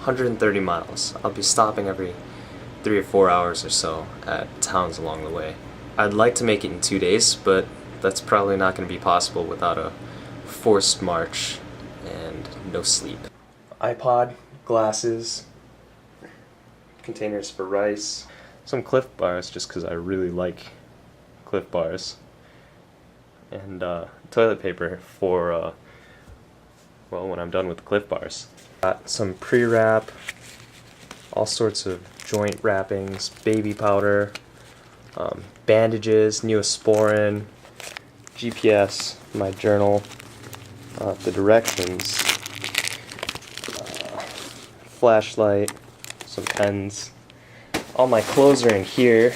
130 miles. I'll be stopping every 3 or 4 hours or so at towns along the way. I'd like to make it in 2 days, but that's probably not going to be possible without a forced march and no sleep. iPod, glasses, containers for rice, some Cliff Bars just because I really like Cliff Bars, and toilet paper for well, when I'm done with the Cliff Bars. Got some pre-wrap, all sorts of joint wrappings, baby powder, bandages, Neosporin, GPS, my journal, the directions, flashlight, some pens. All my clothes are in here.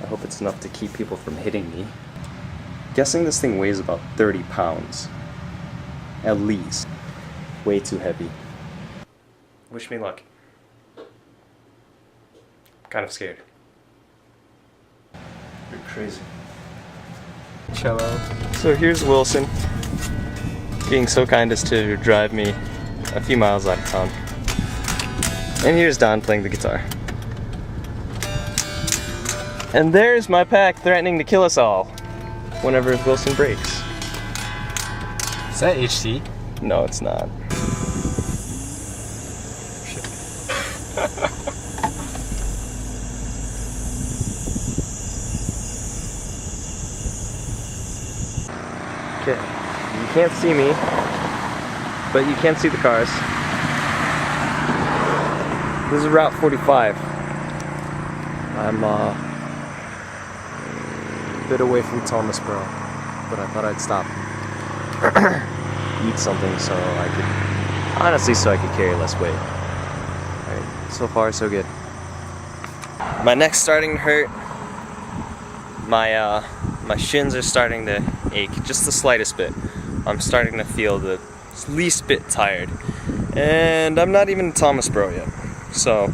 I hope it's enough to keep people from hitting me. Guessing this thing weighs about 30 pounds. At least. Way too heavy. Wish me luck. I'm kind of scared. You're crazy. Cello. So here's Wilson, being so kind as to drive me a few miles out of town. And here's Don playing the guitar. And there's my pack threatening to kill us all whenever Wilson breaks. Is that HC? No, it's not. Okay, you can't see me, but you can see the cars. This is Route 45. I'm a bit away from Thomasboro, but I thought I'd stop. Eat something so I could carry less weight. Alright, so far so good. My neck's starting to hurt. My shins are starting to ache just the slightest bit. I'm starting to feel the least bit tired. And I'm not even in Thomasboro yet. So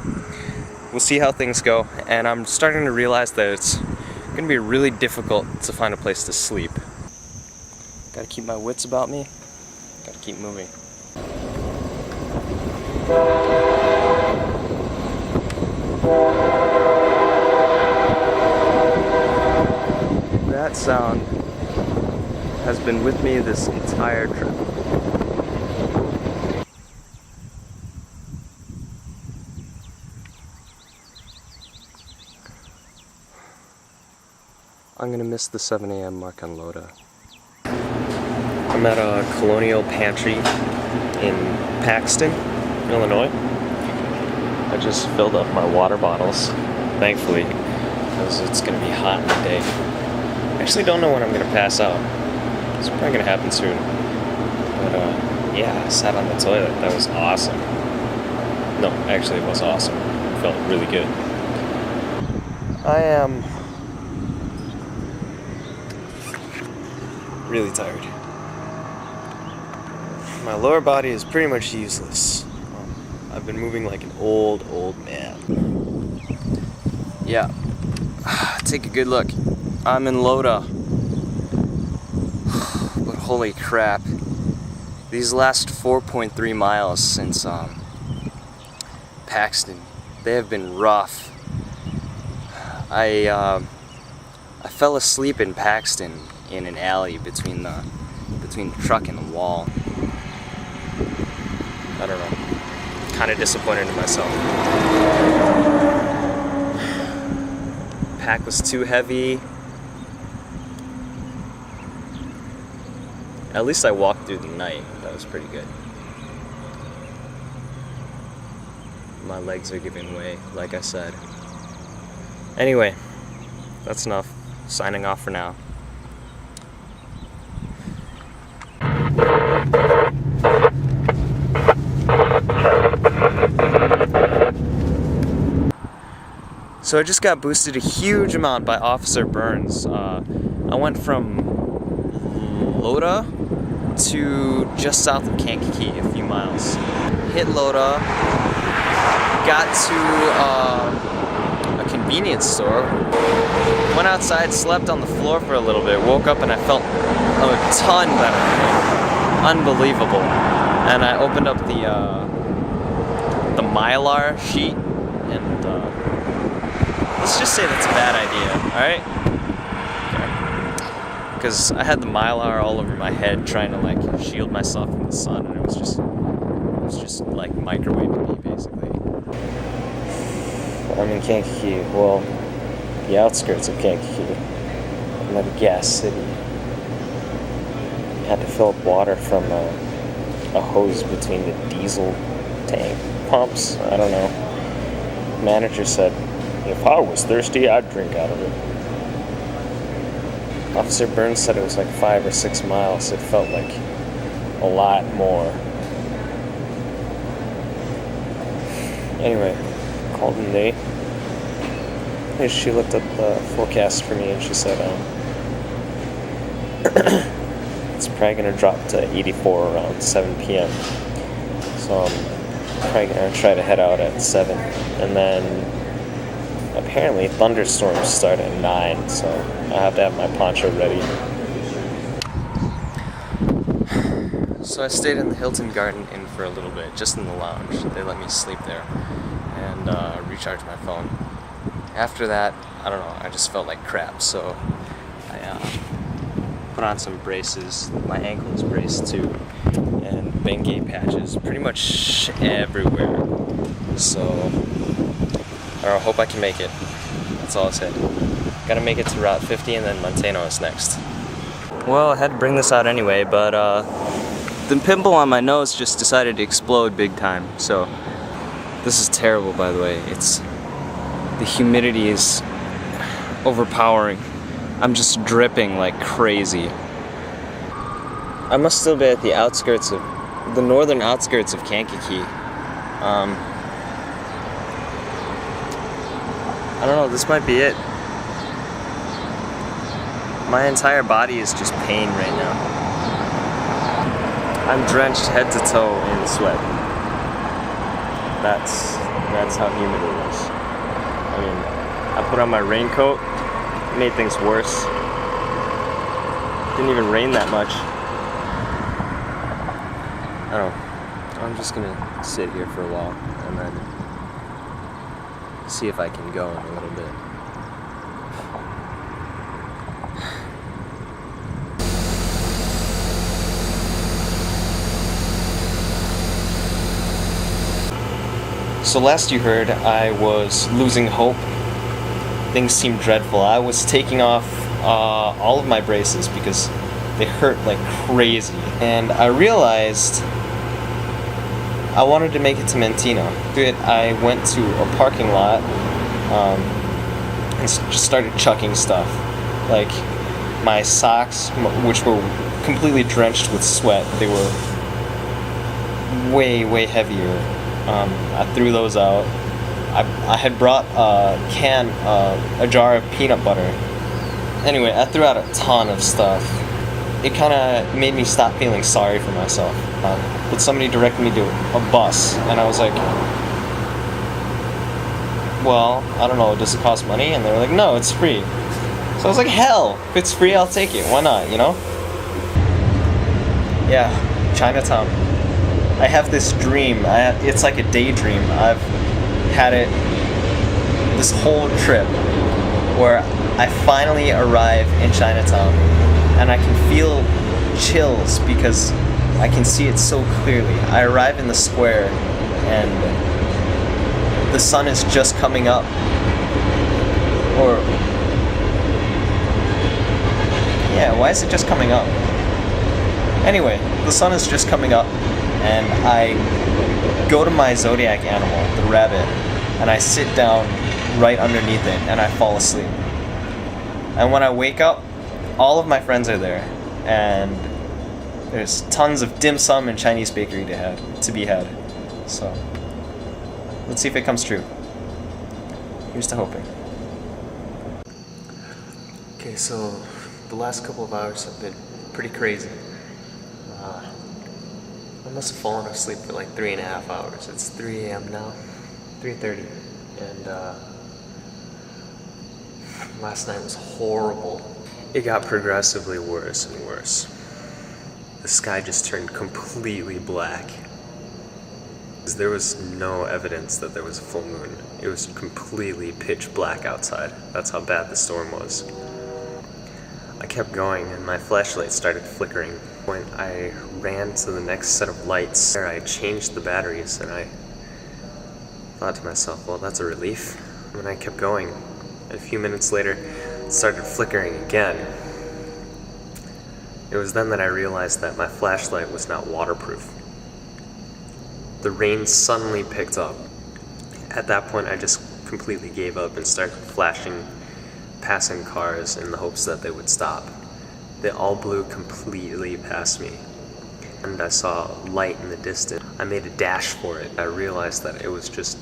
we'll see how things go, and I'm starting to realize that it's going to be really difficult to find a place to sleep. Gotta keep my wits about me, gotta keep moving. That sound has been with me this entire trip. I'm gonna miss the 7 a.m. mark on Loda. I'm at a Colonial Pantry in Paxton, Illinois. I just filled up my water bottles, thankfully, because it's gonna be hot in the day. I actually don't know when I'm gonna pass out. It's probably gonna happen soon. But yeah, I sat on the toilet. That was awesome. No, actually it was awesome. It felt really good. I am really tired. My lower body is pretty much useless. I've been moving like an old man. Yeah. Take a good look. I'm in Loda. But holy crap. These last 4.3 miles since Paxton, they have been rough. I fell asleep in Paxton in an alley between the truck and the wall. I don't know. Kind of disappointed in myself. Pack was too heavy. At least I walked through the night. That was pretty good. My legs are giving way, like I said. Anyway, that's enough. Signing off for now. So I just got boosted a huge amount by Officer Burns. I went from Loda to just south of Kankakee, a few miles. Hit Loda, got to a convenience store, went outside, slept on the floor for a little bit, woke up and I felt a ton better. Unbelievable. And I opened up the the Mylar sheet, and let's just say that's a bad idea, alright? Okay. Because I had the Mylar all over my head trying to like shield myself from the sun, and it was just like microwaving me basically. I'm in Kankakee, well, the outskirts of Kankakee. I'm at a gas city. Had to fill up water from a hose between the diesel tank pumps. I don't know. Manager said, if I was thirsty, I'd drink out of it. Officer Burns said it was like 5 or 6 miles. It felt like a lot more. Anyway, called in Nate. She looked up the forecast for me and she said, it's probably going to drop to 84 around 7 p.m. So I'm probably going to try to head out at 7. And then apparently thunderstorms start at 9, so I have to have my poncho ready. So I stayed in the Hilton Garden Inn for a little bit, just in the lounge. They let me sleep there and recharge my phone. After that, I don't know, I just felt like crap, so I put on some braces. My ankle is braced too, and Bengay patches pretty much everywhere. So I hope I can make it. That's all I said. Gotta make it to Route 50 and then Montano is next. Well, I had to bring this out anyway, but the pimple on my nose just decided to explode big time. So this is terrible, by the way. The humidity is overpowering. I'm just dripping like crazy. I must still be at the outskirts of the northern outskirts of Kankakee. I don't know, this might be it. My entire body is just pain right now. I'm drenched head to toe in sweat. That's how humid it is. I mean, I put on my raincoat, made things worse. Didn't even rain that much. I don't know. I'm just gonna sit here for a while and then see if I can go in a little bit. So last you heard, I was losing hope. Things seemed dreadful. I was taking off all of my braces because they hurt like crazy. And I realized I wanted to make it to Montano. I went to a parking lot and just started chucking stuff. Like my socks, which were completely drenched with sweat, they were way, way heavier. I threw those out. I had brought a jar of peanut butter. Anyway, I threw out a ton of stuff. It kind of made me stop feeling sorry for myself. But somebody directed me to a bus, and I was like, well, I don't know, does it cost money? And they were like, no, it's free. So I was like, hell, if it's free, I'll take it. Why not, you know? Yeah, Chinatown. I have this dream. It's like a daydream. I've had it this whole trip where I finally arrive in Chinatown and I can feel chills because I can see it so clearly. I arrive in the square and the sun is just coming up. Or yeah, why is it just coming up? Anyway, the sun is just coming up and I go to my zodiac animal, the rabbit, and I sit down right underneath it and I fall asleep. And when I wake up, all of my friends are there and there's tons of dim sum and Chinese bakery to be had. So let's see if it comes true. Here's to hoping. Okay, so the last couple of hours have been pretty crazy. I must have fallen asleep for like 3.5 hours. It's 3 a.m. now, 3:30, and last night was horrible. It got progressively worse and worse. The sky just turned completely black. There was no evidence that there was a full moon. It was completely pitch black outside. That's how bad the storm was. I kept going and my flashlight started flickering. When I ran to the next set of lights, I changed the batteries and I thought to myself, well, that's a relief. And I kept going. A few minutes later, it started flickering again. It was then that I realized that my flashlight was not waterproof. The rain suddenly picked up. At that point, I just completely gave up and started flashing passing cars in the hopes that they would stop. They all blew completely past me. And I saw light in the distance. I made a dash for it. I realized that it was just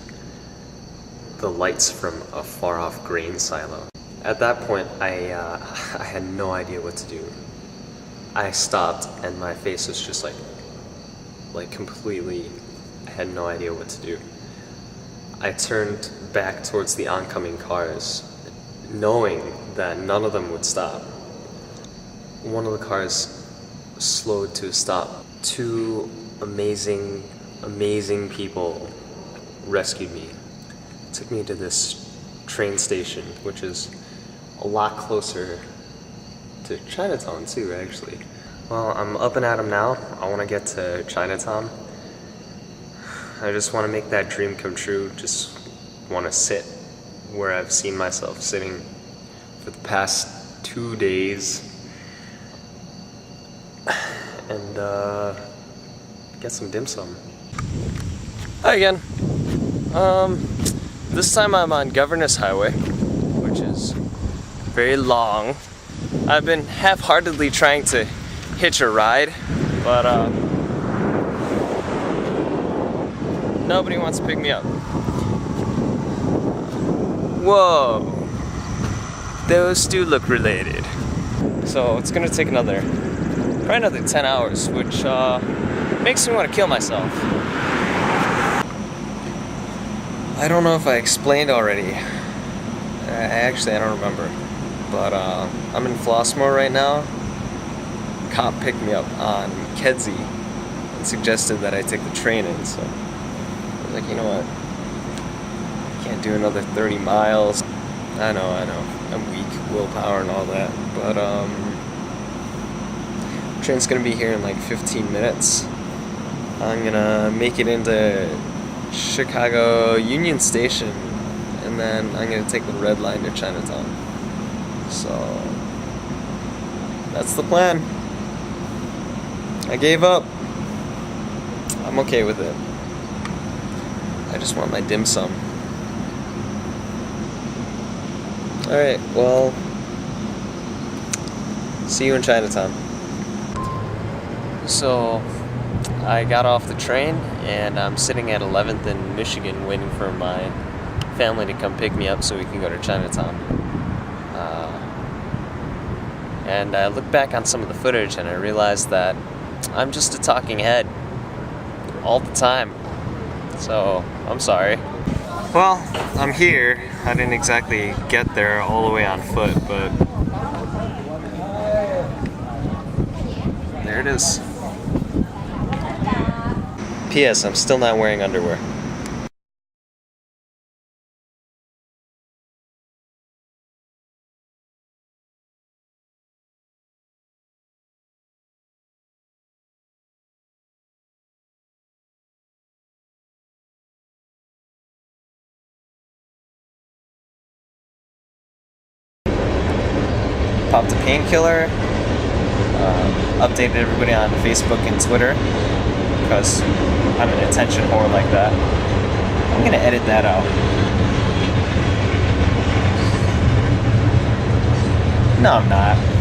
the lights from a far-off grain silo. At that point, I had no idea what to do. I stopped and my face was just like completely, I had no idea what to do. I turned back towards the oncoming cars, knowing that none of them would stop. One of the cars slowed to a stop. Two amazing people rescued me. Took me to this train station, which is a lot closer to Chinatown too, actually. Well, I'm up and at 'em now. I want to get to Chinatown. I just want to make that dream come true. Just want to sit where I've seen myself sitting for the past 2 days and get some dim sum. Hi again. This time I'm on Governor's Highway, which is very long. I've been half-heartedly trying to hitch a ride, but nobody wants to pick me up. Whoa, those do look related. So it's gonna take probably another 10 hours, which makes me want to kill myself. I don't know if I explained already. Actually, I don't remember. But I'm in Flossmoor right now. Cop picked me up on Kedzie and suggested that I take the train in, so I was like, you know what? Can't do another 30 miles. I know. I'm weak, willpower and all that. But train's gonna be here in like 15 minutes. I'm gonna make it into Chicago Union Station, and then I'm gonna take the red line to Chinatown. So that's the plan. I gave up. I'm okay with it. I just want my dim sum. Alright, well, see you in Chinatown. So I got off the train and I'm sitting at 11th in Michigan waiting for my family to come pick me up so we can go to Chinatown. And I looked back on some of the footage and I realized that I'm just a talking head all the time. So I'm sorry. Well, I'm here. I didn't exactly get there all the way on foot, but there it is. P.S. I'm still not wearing underwear. Popped a painkiller. Updated everybody on Facebook and Twitter because I'm an attention whore like that. I'm gonna edit that out. No, I'm not.